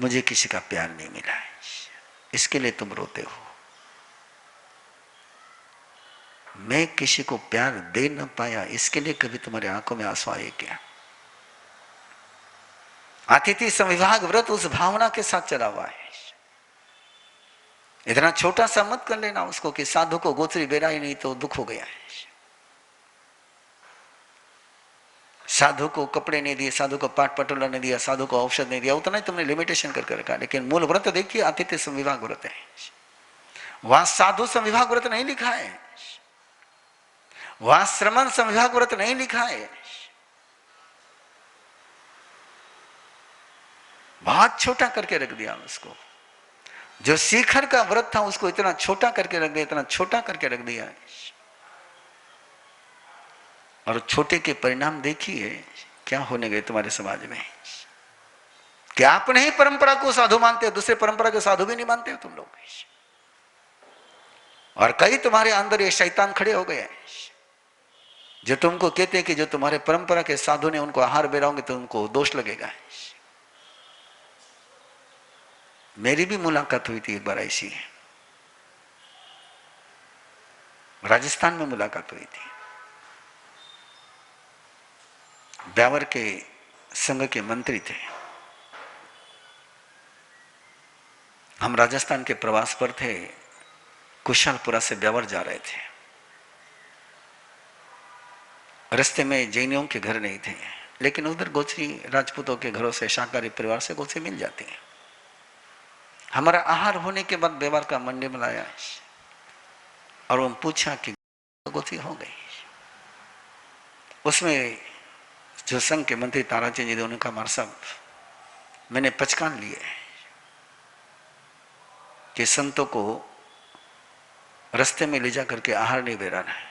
मुझे किसी का प्यार नहीं मिला है, इसके लिए तुम रोते हो। मैं किसी को प्यार दे न पाया, इसके लिए कभी तुम्हारे आंखों में आंसू आए क्या? अतिथि संविभाग व्रत उस भावना के साथ चला हुआ है। इतना छोटा सा मत कर लेना उसको कि साधु को गोत्री बेरा ही नहीं तो दुख हो गया है। साधु को कपड़े नहीं दिए, साधु को पाट पटोला नहीं दिया, साधु को औषध नहीं दिया, उतना ही तुमने लिमिटेशन करके रखा। लेकिन मूल व्रत देखिए अतिथि संविभाग व्रत है। वहां साधु संविभाग व्रत नहीं लिखा है, वहां श्रमण संविभाग व्रत नहीं लिखा है। बहुत छोटा करके रख दिया उसको। जो शिखर का व्रत था उसको इतना छोटा करके रख दिया, इतना छोटा करके रख दिया। और छोटे के परिणाम देखिए क्या होने गए तुम्हारे समाज में। क्या अपने ही परंपरा को साधु मानते हो, दूसरे परंपरा को साधु भी नहीं मानते हो तुम लोग। और कई तुम्हारे अंदर ये शैतान खड़े हो गए जो तुमको कहते हैं कि जो तुम्हारे परंपरा के साधु ने उनको आहार बेराओगे तो उनको दोष लगेगा। मेरी भी मुलाकात हुई थी एक बार ऐसी, राजस्थान में मुलाकात हुई थी। ब्यावर के संघ के मंत्री थे। हम राजस्थान के प्रवास पर थे, कुशालपुरा से ब्यावर जा रहे थे। रास्ते में जैनियों के घर नहीं थे, लेकिन उधर गोत्री राजपूतों के घरों से, शाकाहारी परिवार से गोत्री मिल जाती है। हमारा आहार होने के बाद ब्यावर का मंडी में लाया और वो पूछा कि गोत्री हो गई। उसमें जो संघ के मंत्री ताराचंद जी ने उन्होंने कहा, मार साहब मैंने पहचान लिए कि संतों को रास्ते में ले जा करके आहार नहीं बेराना है।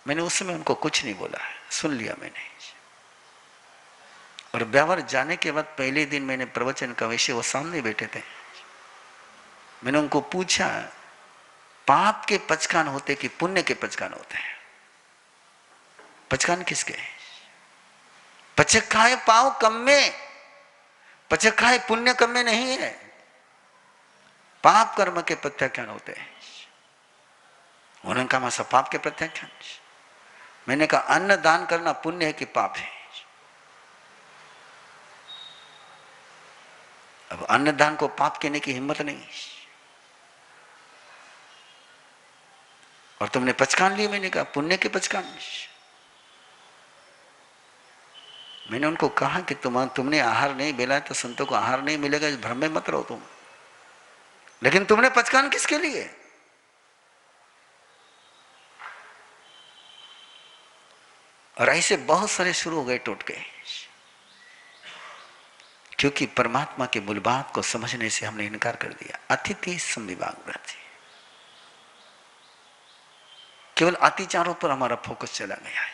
मैंने उस समय उनको कुछ नहीं बोला, सुन लिया मैंने। और ब्यावर जाने के बाद पहले दिन मैंने प्रवचन का विषय, वो सामने बैठे थे, मैंने उनको पूछा पाप के पचकान होते कि पुण्य के पचकान होते हैं? पचकान किसके? पचकाए पाव कम में, पचकाए पुण्य कम में नहीं है। पाप कर्म के प्रत्याख्यान होते हैं। उन्होंने कहा मैं सब पाप के प्रत्याख्यान। मैंने कहा अन्न दान करना पुण्य है कि पाप है? अब अन्न दान को पाप कहने की हिम्मत नहीं। और तुमने पहचान लिए? मैंने कहा पुण्य के पहचान। मैंने उनको कहा कि तुमने आहार नहीं बेला तो संतों को आहार नहीं मिलेगा, इस भ्रम में मत रहो तुम। लेकिन तुमने पहचान किसके लिए? और ऐसे बहुत सारे शुरू हो गए टोटके, क्योंकि परमात्मा के मूल बात को समझने से हमने इनकार कर दिया। अतिथि संविभाग व्रत, केवल अतिचारों पर हमारा फोकस चला गया है।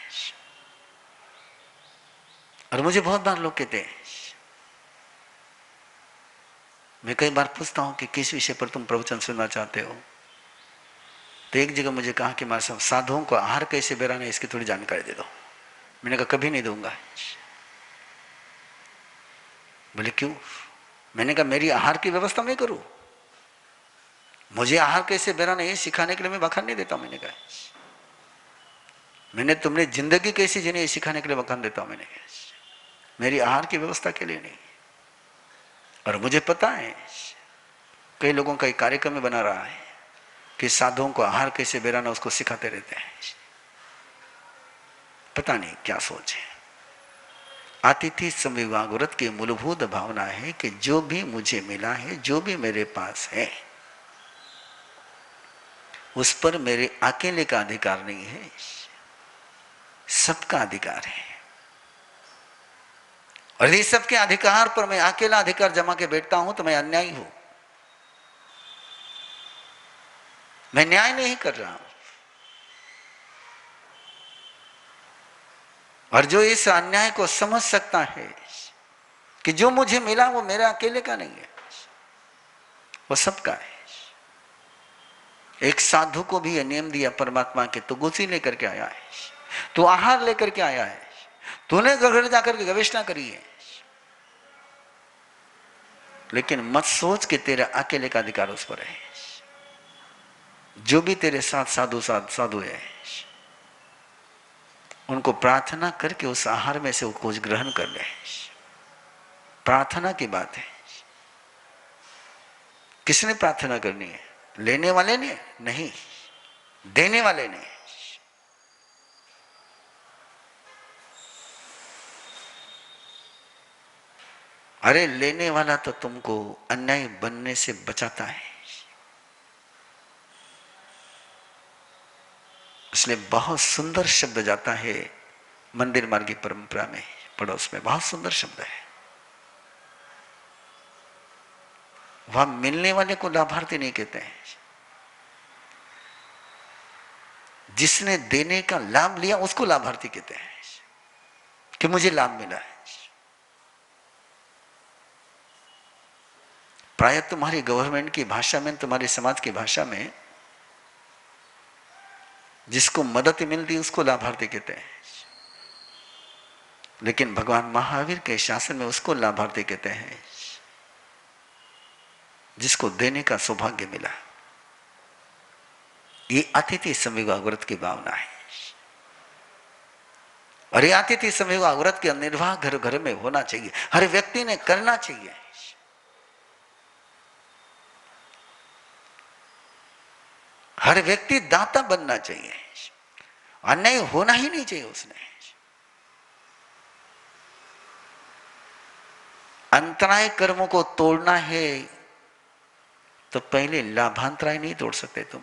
और मुझे बहुत बार लोग कहते हैं, मैं कई बार पूछता हूं कि किस विषय पर तुम प्रवचन सुनना चाहते हो? तो एक जगह मुझे कहा कि मां साहब साधुओं को आहार कैसे बेराना है इसकी थोड़ी जानकारी दे दो। मैंने कहा कभी नहीं दूंगा। बोले क्यों? मैंने कहा मेरी आहार की व्यवस्था मैं करूं, मुझे आहार कैसे बेराना ये सिखाने के लिए मैं बखान नहीं देता। मैंने कहा मैंने तुमने जिंदगी कैसी जीनी ये सिखाने के लिए बखान देता हूं। मैंने कहा मेरी आहार की व्यवस्था के लिए नहीं। और मुझे पता है कई लोगों का एक कार्यक्रम में बना रहा है कि साधुओं को आहार कैसे बेराना उसको सिखाते रहते हैं। पता नहीं क्या सोच है। अतिथि संविभाग व्रत की मूलभूत भावना है कि जो भी मुझे मिला है, जो भी मेरे पास है, उस पर मेरे अकेले का अधिकार नहीं है, सबका अधिकार है। और यदि सबके अधिकार पर मैं अकेला अधिकार जमा के बैठता हूं तो मैं अन्यायी हूं, मैं न्याय नहीं कर रहा हूं। और जो इस अन्याय को समझ सकता है कि जो मुझे मिला वो मेरा अकेले का नहीं है, वो सबका है। एक साधु को भी यह नियम दिया परमात्मा के, तो गुस्सी लेकर के आया है, तो आहार लेकर के आया है, तूने घर जाकर के गवेषणा करी है। लेकिन मत सोच कि तेरा अकेले का अधिकार उस पर है। जो भी तेरे साथ साधु है, उनको प्रार्थना करके उस आहार में से वो कुछ ग्रहण कर ले। प्रार्थना की बात है। किसने प्रार्थना करनी है? लेने वाले ने नहीं, देने वाले ने। अरे लेने वाला तो तुमको अन्याय बनने से बचाता है। इसलिए बहुत सुंदर शब्द जाता है मंदिर मार्ग की परंपरा में, पड़ोस में बहुत सुंदर शब्द है। वहां मिलने वाले को लाभार्थी नहीं कहते हैं, जिसने देने का लाभ लिया उसको लाभार्थी कहते हैं कि मुझे लाभ मिला है। प्राय तुम्हारी गवर्नमेंट की भाषा में, तुम्हारे समाज की भाषा में जिसको मदद मिलती उसको लाभार्थी कहते हैं, लेकिन भगवान महावीर के शासन में उसको लाभार्थी कहते हैं जिसको देने का सौभाग्य मिला। ये अतिथि संविवाह व्रत की भावना है। और ये अतिथि संविवाह व्रत के निर्वाह घर घर में होना चाहिए, हर व्यक्ति ने करना चाहिए। हर व्यक्ति दाता बनना चाहिए, अन्याय होना ही नहीं चाहिए उसने। अंतराय कर्मों को तोड़ना है तो पहले लाभांतराय नहीं तोड़ सकते तुम।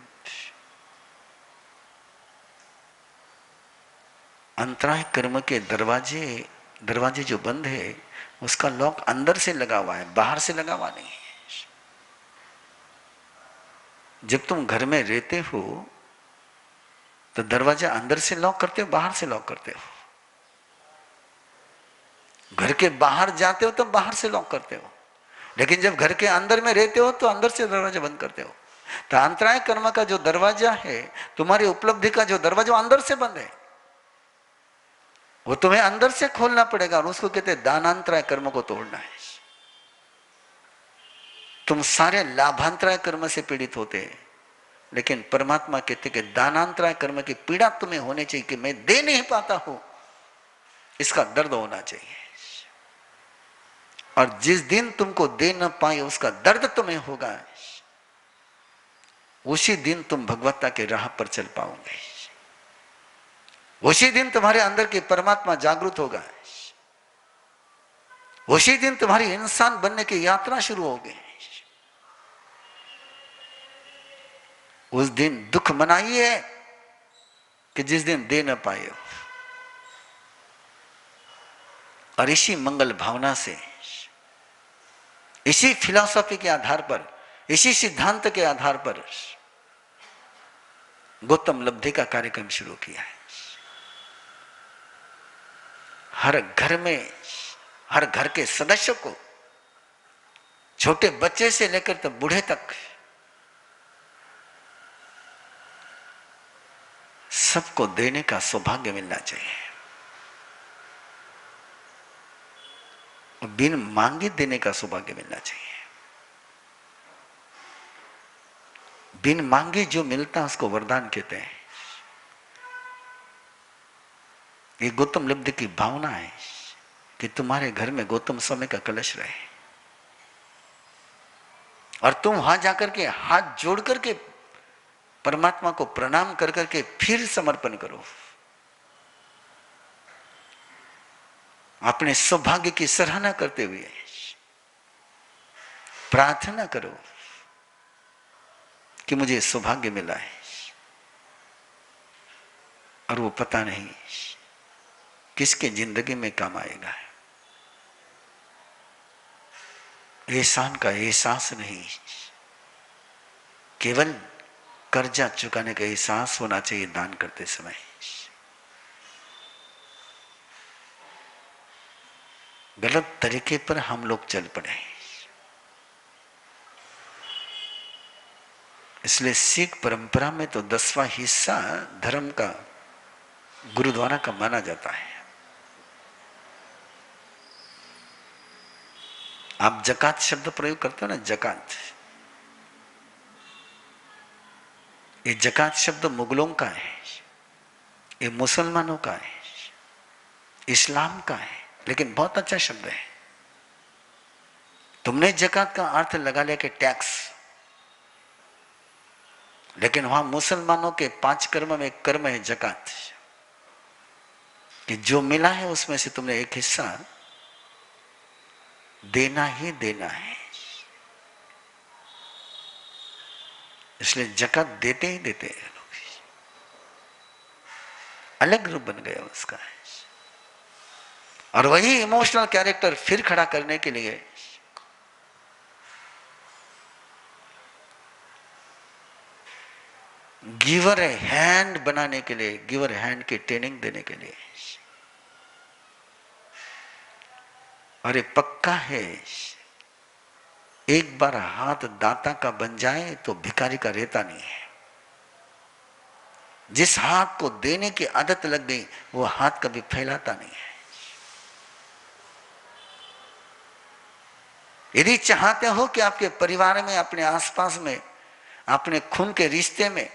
अंतराय कर्म के दरवाजे जो बंद है उसका लॉक अंदर से लगा हुआ है, बाहर से लगा हुआ नहीं है। जब तुम घर में रहते हो तो दरवाजा अंदर से लॉक करते हो, बाहर से लॉक करते हो। घर के बाहर जाते हो तो बाहर से लॉक करते हो, लेकिन जब घर के अंदर में रहते हो तो अंदर से दरवाजा बंद करते हो। तो अंतराय कर्म का जो दरवाजा है, तुम्हारी उपलब्धि का जो दरवाजा अंदर से बंद है, वो तुम्हें अंदर से खोलना पड़ेगा। और उसको कहते हैं दानांतराय कर्म को तोड़ना है। तुम सारे लाभांतराय कर्म से पीड़ित होते हैं, लेकिन परमात्मा कहते कि दानांतराय कर्म की पीड़ा तुम्हें होनी चाहिए कि मैं दे नहीं पाता हूं, इसका दर्द होना चाहिए। और जिस दिन तुमको दे न पाए उसका दर्द तुम्हें होगा, उसी दिन तुम भगवत्ता के राह पर चल पाओगे। उसी दिन तुम्हारे अंदर की परमात्मा जागृत होगा। उसी दिन तुम्हारी इंसान बनने की यात्रा शुरू होगी। उस दिन दुख मनाइए कि जिस दिन दे न पाए हो। और इसी मंगल भावना से, इसी फिलॉसफी के आधार पर, इसी सिद्धांत के आधार पर गौतम लब्धि का कार्यक्रम शुरू किया है। हर घर में, हर घर के सदस्य को, छोटे बच्चे से लेकर तो बूढ़े तक, सबको देने का सौभाग्य मिलना चाहिए। बिन मांगे देने का सौभाग्य मिलना चाहिए। बिन मांगे जो मिलता है उसको वरदान कहते हैं। ये गौतम लब्धि की भावना है कि तुम्हारे घर में गौतम स्वामी का कलश रहे और तुम वहां जाकर के हाथ जोड़ करके परमात्मा को प्रणाम कर करके फिर समर्पण करो। अपने सौभाग्य की सराहना करते हुए प्रार्थना करो कि मुझे सौभाग्य मिला है। और वो पता नहीं किसके जिंदगी में काम आएगा। एहसान का एहसास नहीं, केवल कर्जा चुकाने का एहसास होना चाहिए दान करते समय। गलत तरीके पर हम लोग चल पड़े। इसलिए सिख परंपरा में तो 10वां हिस्सा धर्म का गुरुद्वारा का माना जाता है। आप जकात शब्द प्रयोग करते हो ना, जकात, ये जकात शब्द मुगलों का है, ये मुसलमानों का है, इस्लाम का है, लेकिन बहुत अच्छा शब्द है। तुमने जकात का अर्थ लगा लिया कि टैक्स, लेकिन वहां मुसलमानों के 5 कर्म में एक कर्म है जकात, कि जो मिला है उसमें से तुमने एक हिस्सा देना ही देना है। इसलिए जकात देते ही देते हैं लोग, अलग रूप बन गया उसका। और वही इमोशनल कैरेक्टर फिर खड़ा करने के लिए गिवर हैंड बनाने के लिए, गिवर हैंड की ट्रेनिंग देने के लिए। और ये पक्का है, एक बार हाथ दाता का बन जाए तो भिखारी का रहता नहीं है। जिस हाथ को देने की आदत लग गई वो हाथ कभी फैलाता नहीं है। यदि चाहते हो कि आपके परिवार में, अपने आसपास में, अपने खून के रिश्ते में,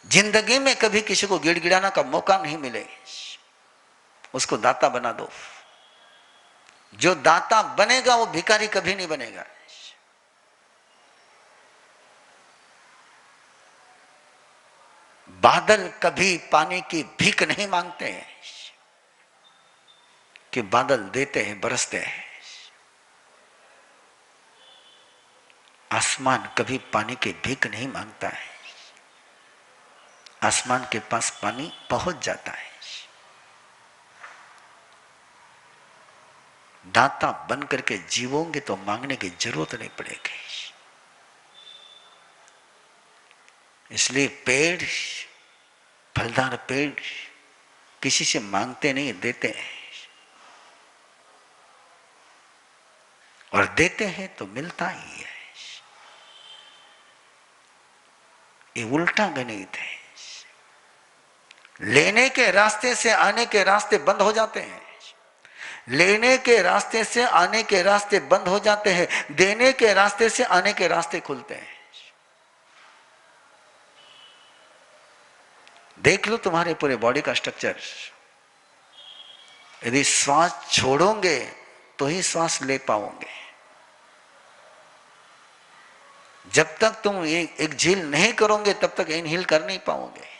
जिंदगी में कभी किसी को गिड़गिड़ाना का मौका नहीं मिले, उसको दाता बना दो। जो दाता बनेगा वो भिखारी कभी नहीं बनेगा। बादल कभी पानी की भीख नहीं मांगते हैं कि बादल देते हैं, बरसते हैं। आसमान कभी पानी की भीख नहीं मांगता है, आसमान के पास पानी पहुंच जाता है। दाता बन करके जीवोगे तो मांगने की जरूरत नहीं पड़ेगी। इसलिए पेड़, फलदार पेड़ किसी से मांगते नहीं, देते हैं। और देते हैं तो मिलता ही है। ये उल्टा गणित है। लेने के रास्ते से आने के रास्ते बंद हो जाते हैं, लेने के रास्ते से आने के रास्ते बंद हो जाते हैं, देने के रास्ते से आने के रास्ते खुलते हैं। देख लो तुम्हारे पूरे बॉडी का स्ट्रक्चर। यदि श्वास छोड़ोगे तो ही श्वास ले पाओगे। जब तक तुम एक झील नहीं करोगे तब तक इनहेल कर नहीं पाओगे।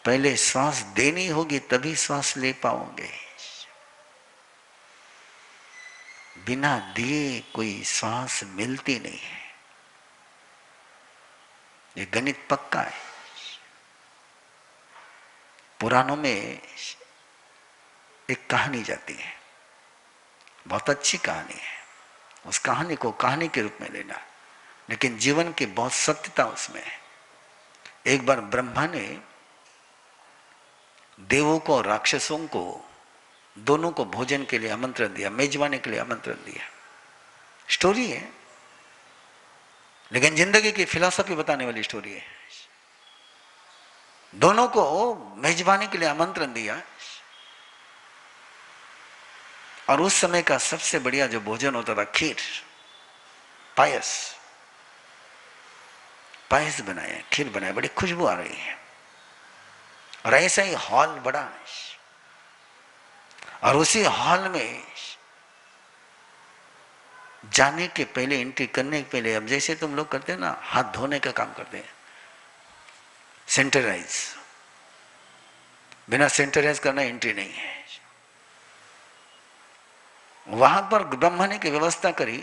पहले श्वास देनी होगी तभी श्वास ले पाओगे। बिना दिए कोई श्वास मिलती नहीं है। ये गणित पक्का है। पुराणों में एक कहानी जाती है, बहुत अच्छी कहानी है। उस कहानी को कहानी के रूप में लेना, लेकिन जीवन की बहुत सत्यता उसमें है। एक बार ब्रह्मा ने देवों को और राक्षसों को दोनों को भोजन के लिए आमंत्रण दिया, मेजबानी के लिए आमंत्रण दिया। स्टोरी है, लेकिन जिंदगी की फिलॉसफी बताने वाली स्टोरी है। दोनों को मेजबानी के लिए आमंत्रण दिया, और उस समय का सबसे बढ़िया जो भोजन होता था, खीर, पायस, पायस बनाया, खीर बनाया, बड़ी खुशबू आ रही है। और ऐसा ही हॉल बड़ा है, और उसी हॉल में जाने के पहले, एंट्री करने के पहले, अब जैसे तुम लोग करते हैं ना, हाथ धोने का काम करते हैं, सैनिटाइज, बिना सैनिटाइज करना एंट्री नहीं है। वहां पर ब्रह्मा ने की व्यवस्था करी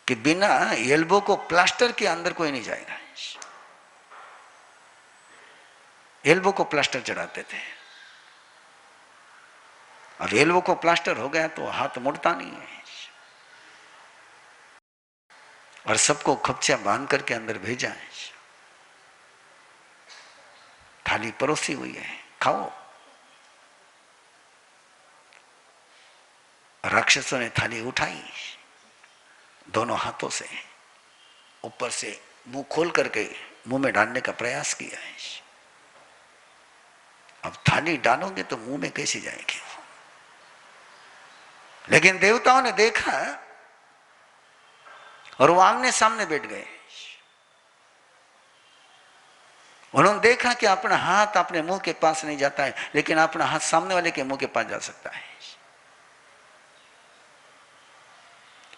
कि बिना एल्बो को प्लास्टर के अंदर कोई नहीं जाएगा। एल्बो को प्लास्टर चढ़ाते थे। अब एल्बो को प्लास्टर हो गया तो हाथ मुड़ता नहीं है, और सबको खपचा बांध करके अंदर भेजा है। थाली परोसी हुई है, खाओ। राक्षसों ने थाली उठाई, दोनों हाथों से ऊपर से मुंह खोल करके मुंह में डालने का प्रयास किया है। अब थाली डालोगे तो मुंह में कैसे जाएगी। लेकिन देवताओं ने देखा और वो आमने सामने बैठ गए। उन्होंने देखा कि अपना हाथ अपने मुंह के पास नहीं जाता है, लेकिन अपना हाथ सामने वाले के मुंह के पास जा सकता है।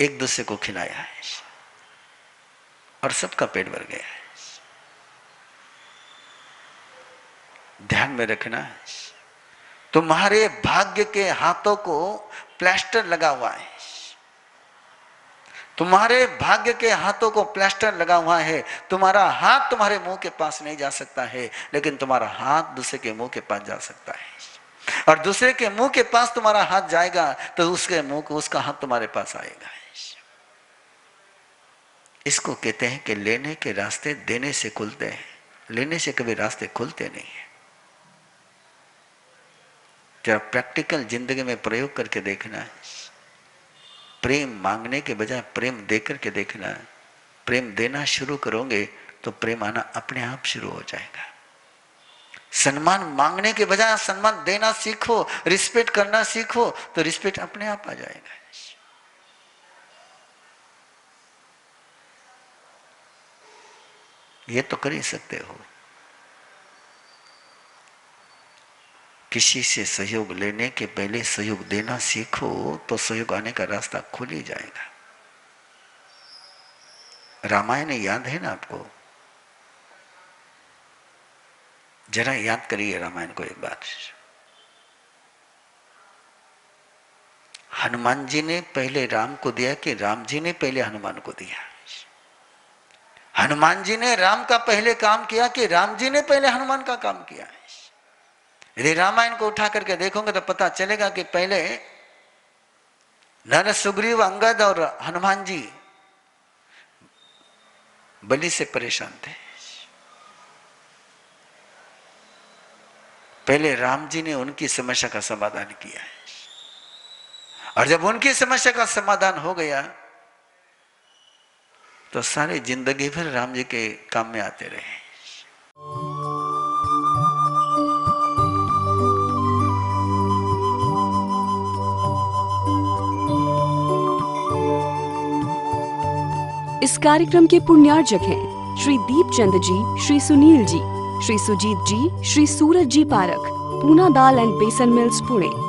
एक दूसरे को खिलाया है और सबका पेट भर गया है। ध्यान में रखना है, तुम्हारे भाग्य के हाथों को प्लास्टर लगा हुआ है। तुम्हारे भाग्य के हाथों को प्लास्टर लगा हुआ है। तुम्हारा हाथ तुम्हारे मुंह के पास नहीं जा सकता है, लेकिन तुम्हारा हाथ दूसरे के मुंह के पास जा सकता है। और दूसरे के मुंह के पास तुम्हारा हाथ जाएगा तो उसके मुंह को उसका हाथ तुम्हारे पास आएगा। इसको कहते हैं कि लेने के रास्ते देने से खुलते हैं, लेने से कभी रास्ते खुलते नहीं है। जरा प्रैक्टिकल जिंदगी में प्रयोग करके देखना है। प्रेम मांगने के बजाय प्रेम दे करके देखना है। प्रेम देना शुरू करोगे तो प्रेम आना अपने आप शुरू हो जाएगा। सम्मान मांगने के बजाय सम्मान देना सीखो, रिस्पेक्ट करना सीखो तो रिस्पेक्ट अपने आप आ जाएगा। ये तो कर ही सकते हो। किसी से सहयोग लेने के पहले सहयोग देना सीखो तो सहयोग आने का रास्ता खुल ही जाएगा। रामायण याद है ना आपको? जरा याद करिए रामायण को एक बार। हनुमान जी ने पहले राम को दिया कि राम जी ने पहले हनुमान को दिया? हनुमान जी ने राम का पहले काम किया कि राम जी ने पहले हनुमान का काम किया? यदि रामायण को उठा करके देखोगे तो पता चलेगा कि पहले नर, सुग्रीव, अंगद और हनुमान जी बलि से परेशान थे। पहले राम जी ने उनकी समस्या का समाधान किया है, और जब उनकी समस्या का समाधान हो गया तो सारी जिंदगी भर राम जी के काम में आते रहे। इस कार्यक्रम के पुण्यार्जक हैं श्री दीपचंद जी, श्री सुनील जी, श्री सुजीत जी, श्री सूरज जी पारख, पूना दाल एंड बेसन मिल्स, पुणे।